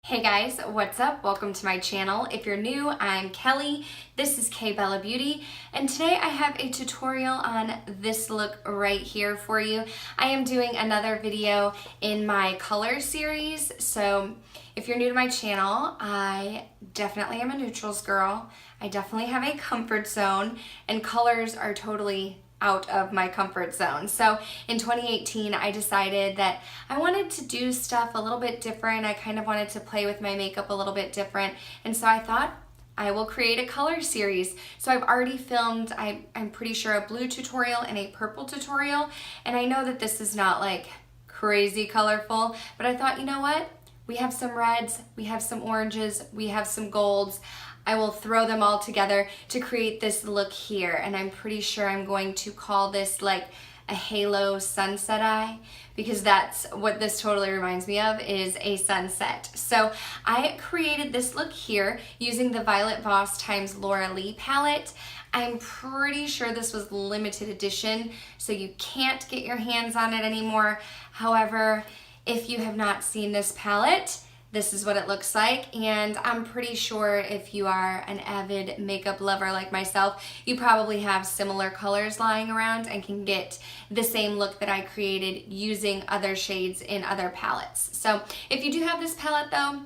Hey guys, what's up? Welcome to my channel. If you're new, I'm Kelly. This is KBellaBeauty, and today I have a tutorial on this look right here for you. I am doing another video in my color series, so if you're new to my channel, I definitely am a neutrals girl. I definitely have a comfort zone, and colors are totally out of my comfort zone. So in 2018, I decided that I wanted to do stuff a little bit different. I kind of wanted to play with my makeup a little bit different. And so I thought I will create a color series. So I've already filmed, I'm pretty sure, a blue tutorial and a purple tutorial. And I know that this is not like crazy colorful, but I thought, you know what? We have some reds, we have some oranges, we have some golds. I will throw them all together to create this look here, and I'm pretty sure I'm going to call this like a halo sunset eye, because that's what this totally reminds me of, is a sunset. So I created this look here using the Violet Voss times Laura Lee palette. I'm pretty sure this was limited edition, so you can't get your hands on it anymore. However, if you have not seen this palette, this is what it looks like, and I'm pretty sure if you are an avid makeup lover like myself, you probably have similar colors lying around and can get the same look that I created using other shades in other palettes. So if you do have this palette though,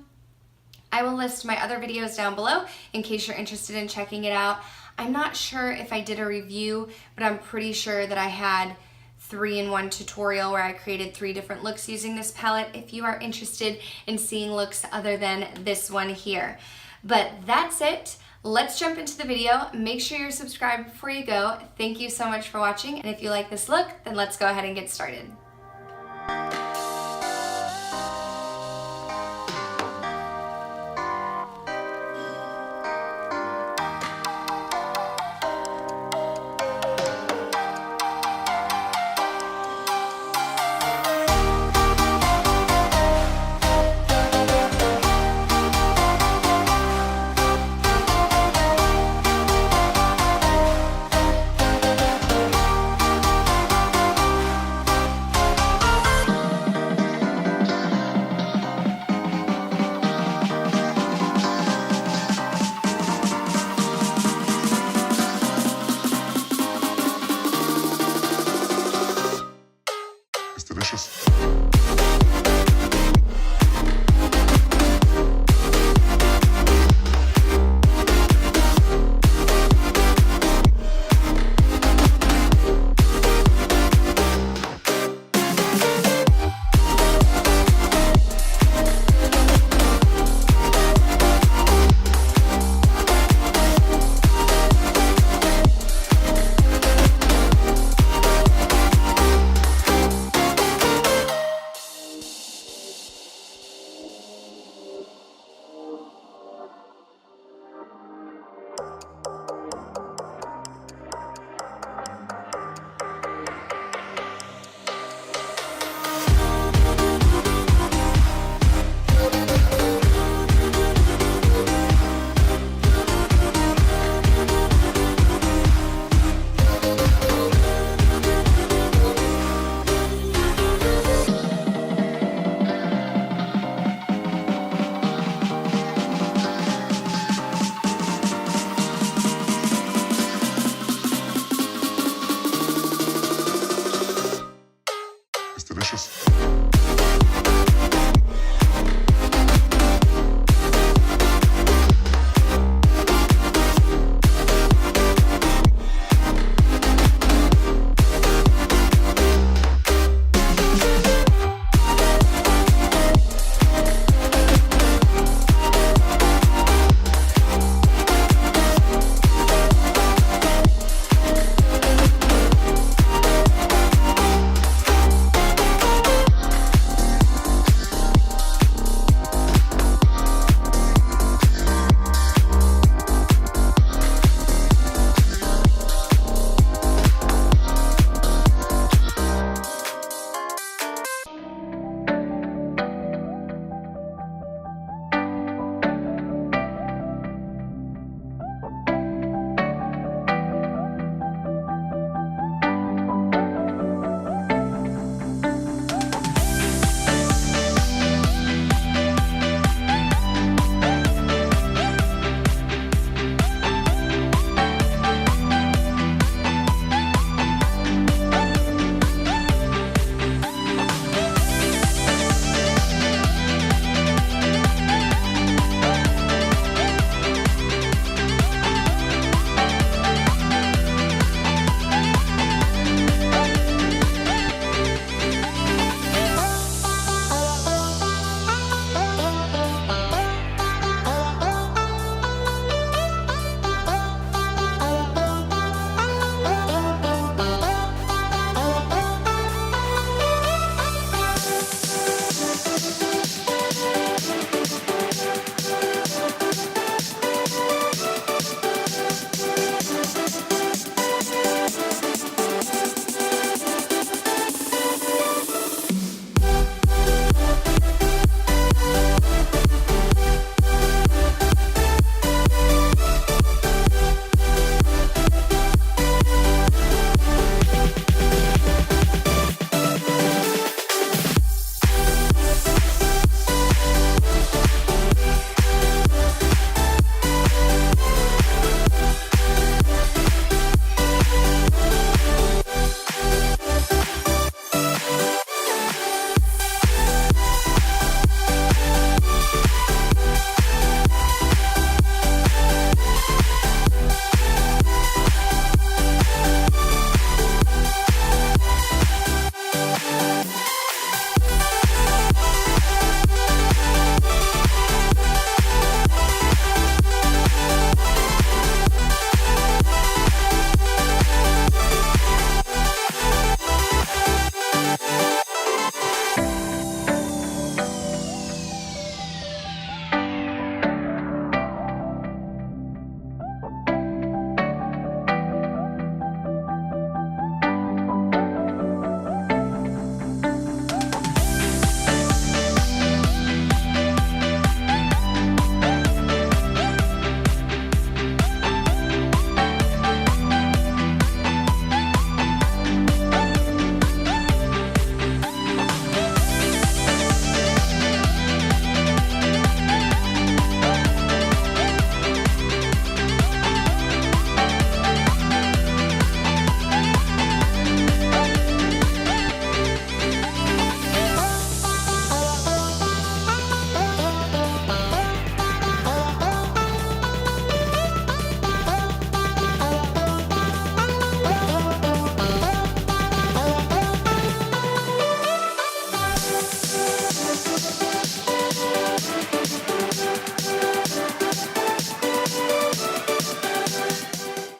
I will list my other videos down below in case you're interested in checking it out. I'm not sure if I did a review, but I'm pretty sure that I had 3-in-1 tutorial where I created 3 different looks using this palette if you are interested in seeing looks other than this one here. But that's it. Let's jump into the video. Make sure you're subscribed before you go. Thank you so much for watching, and if you like this look, then let's go ahead and get started.